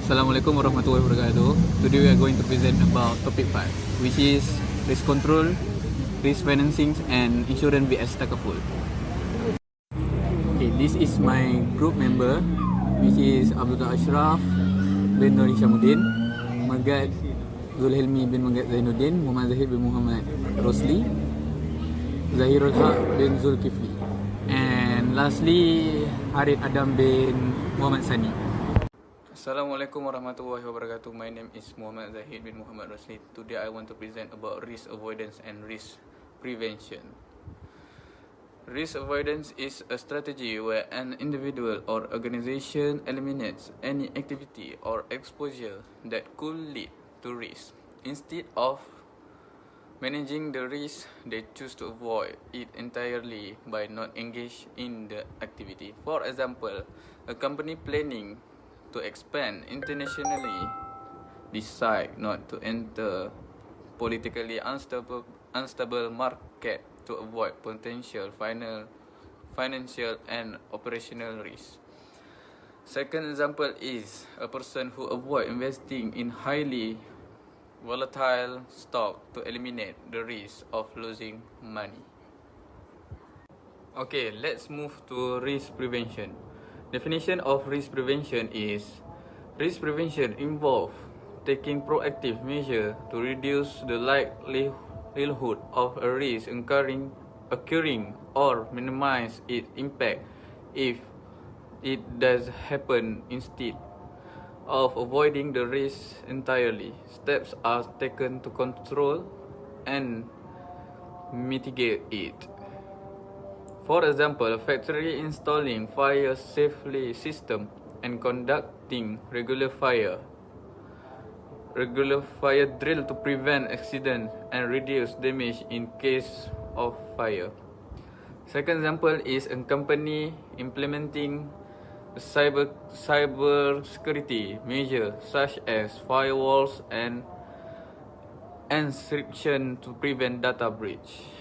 Assalamualaikum warahmatullahi wabarakatuh. Today we are going to present about topic 5, which is risk control, risk financing and insurance vs takaful. Okay, this is my group member, which is Abdul Ashraf bin Nur Hishamuddin, Magad Zulhilmi bin Magad Zainuddin, Muhammad Zahid bin Muhammad Rosli, Zahirul Haq bin Zulkifli, and lastly Harith Adam bin Muhammad Sani. Assalamualaikum warahmatullahi wabarakatuh. My name is Muhammad Zahid bin Muhammad Rosli. Today I want to present about risk avoidance and risk prevention. Risk avoidance is a strategy where an individual or organization eliminates any activity or exposure that could lead to risk. Instead of managing the risk, they choose to avoid it entirely by not engaging in the activity. For example, a company planning to expand internationally decide not to enter politically unstable market to avoid potential financial and operational risk. Second example is a person who avoid investing in highly volatile stock to eliminate the risk of losing money. Okay, let's move to risk prevention. Definition of risk prevention is risk prevention involves taking proactive measures to reduce the likelihood of a risk occurring or minimize its impact if it does happen. Instead of avoiding the risk entirely, steps are taken to control and mitigate it. For example, a factory installing fire safety system and conducting regular fire drill to prevent accidents and reduce damage in case of fire. Second example is a company implementing cyber security measures such as firewalls and encryption to prevent data breach.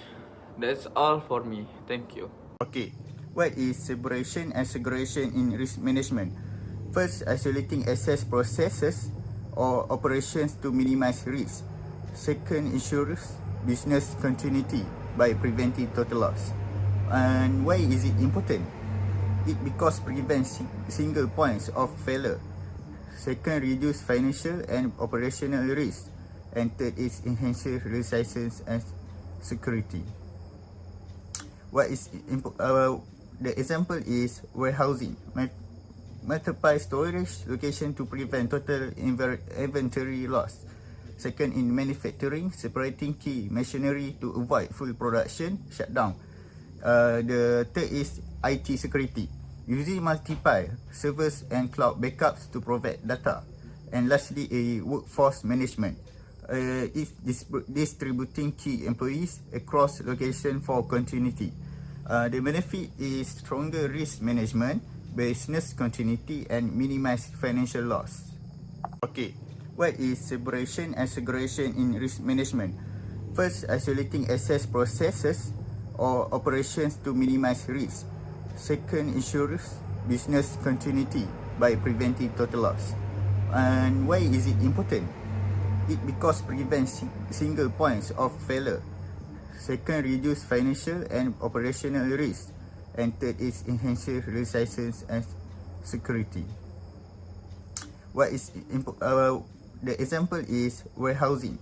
That's all for me. Thank you. Okay, what is separation and segregation in risk management? First, isolating access processes or operations to minimize risk. Second, ensures business continuity by preventing total loss. And why is it important? It because prevents single points of failure. Second, reduce financial and operational risk. And third is enhances resilience and security. What is the example is warehousing, multiply storage location to prevent total inventory loss. Second, in manufacturing, separating key machinery to avoid full production shutdown. The third is IT security, using multiple servers and cloud backups to provide data. And lastly, a workforce management, is distributing key employees across location for continuity. The benefit is stronger risk management, business continuity and minimize financial loss. Okay, what is separation and segregation in risk management? First, isolating access processes or operations to minimize risk. Second, ensures business continuity by preventing total loss. And why is it important? It because prevents single points of failure. Second, reduce financial and operational risk. And third is enhances resilience and security. What is the example is warehousing,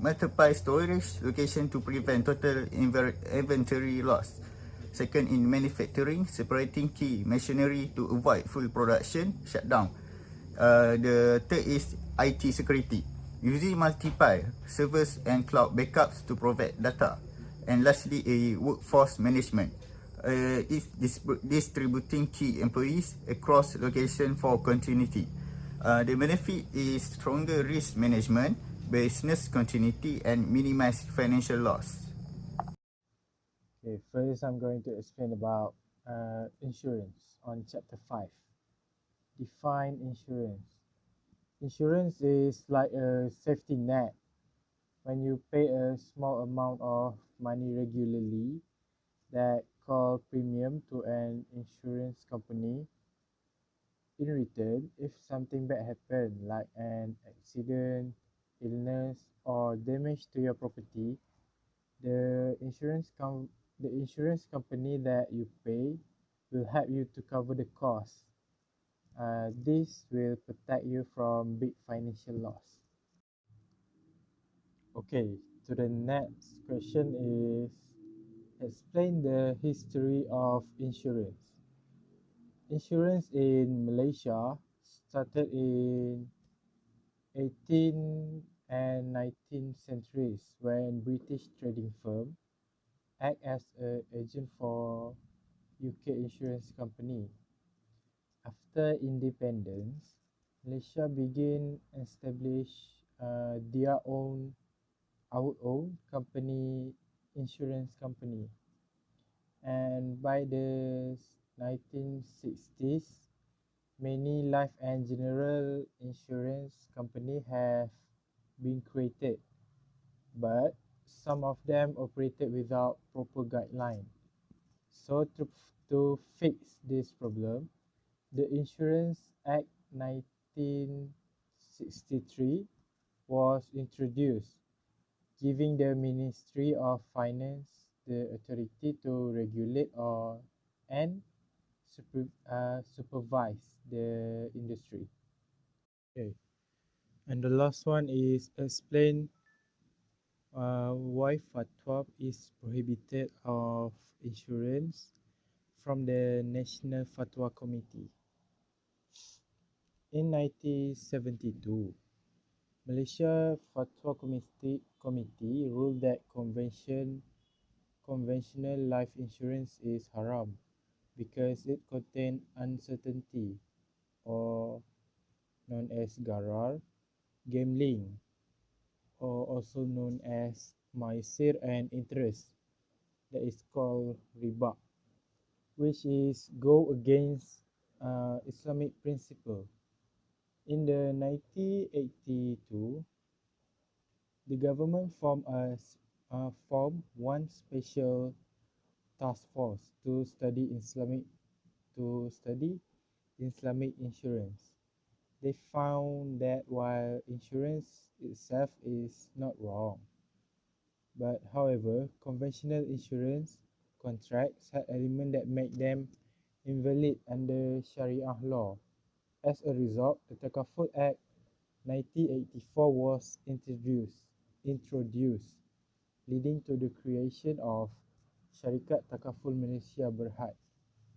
multiply storage location to prevent total inventory loss. Second, in manufacturing, separating key machinery to avoid full production shutdown. The third is IT security, using multiple servers and cloud backups to provide data. And lastly, a workforce management, is distributing key employees across location for continuity. The benefit is stronger risk management, business continuity and minimize financial loss. Okay, first I'm going to explain about insurance on chapter 5. Define insurance. Insurance is like a safety net. When you pay a small amount of money regularly, that called premium to an insurance company, In return, if something bad happens, like an accident, illness, or damage to your property, the the insurance company that you pay will help you to cover the cost. This will protect you from big financial loss. Okay, to the next question is explain the history of insurance. Insurance in Malaysia started in 18th and 19th centuries when British trading firm act as an agent for UK insurance company. After independence, Malaysia began establish our own company, insurance company, and by the 1960s, many life and general insurance company have been created, but some of them operated without proper guideline. So to fix this problem, the Insurance Act 1963 was introduced, giving the Ministry of Finance the authority to regulate and supervise the industry. Okay, and the last one is explain why fatwa is prohibited of insurance from the National Fatwa Committee. In 1972, Malaysia Committee ruled that conventional life insurance is haram because it contains uncertainty, or known as gharar, gambling, or also known as maisir, and interest, that is called riba, which is go against Islamic principle. In the 1982, the government formed one special task force to study Islamic insurance. They found that while insurance itself is not wrong, but however, conventional insurance contracts had elements that make them invalid under Sharia law. As a result, the Takaful Act 1984 was introduced, leading to the creation of Syarikat Takaful Malaysia Berhad,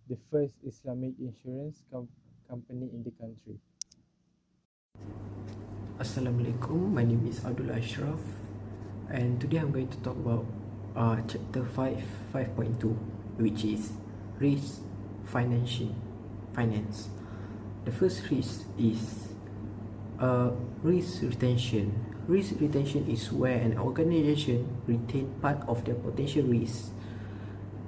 the first Islamic insurance company in the country. Assalamualaikum, my name is Abdul Ashraf, and today I'm going to talk about chapter 5.2, which is risk finance. The first risk is risk retention. Risk retention is where an organization retains part of their potential risk,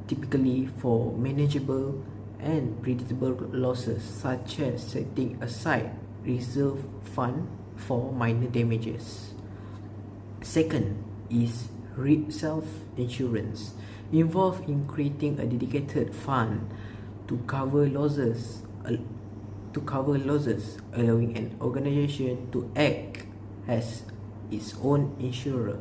typically for manageable and predictable losses, such as setting aside reserve fund for minor damages. Second is self-insurance, involved in creating a dedicated fund to cover losses, allowing an organization to act as its own insurer,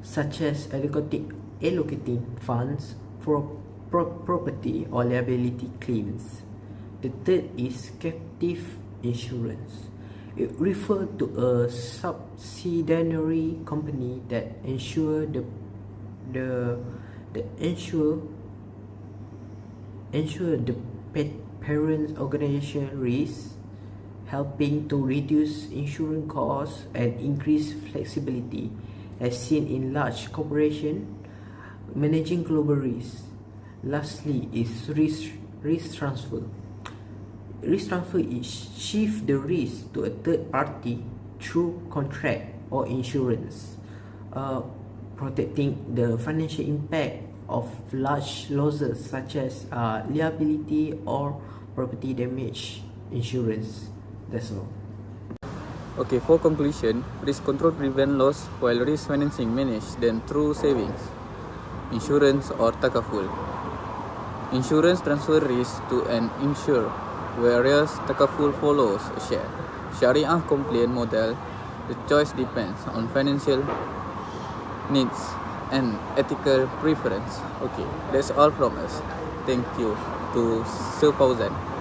such as allocating funds for property or liability claims. The third is captive insurance. It refers to a subsidiary company that ensure the parent organization risk, helping to reduce insurance costs and increase flexibility, as seen in large corporations managing global risks. Lastly is risk transfer. Risk transfer is shift the risk to a third party through contract or insurance, protecting the financial impact of large losses such as liability or property damage insurance. That's all. Okay, for conclusion, risk control prevent loss while risk financing managed then through savings, insurance or takaful. Insurance transfer risk to an insurer whereas takaful follows a share. Syariah compliant model, the choice depends on financial needs and ethical preference. Okay, that's all from us. Thank you to Sir Fauzan.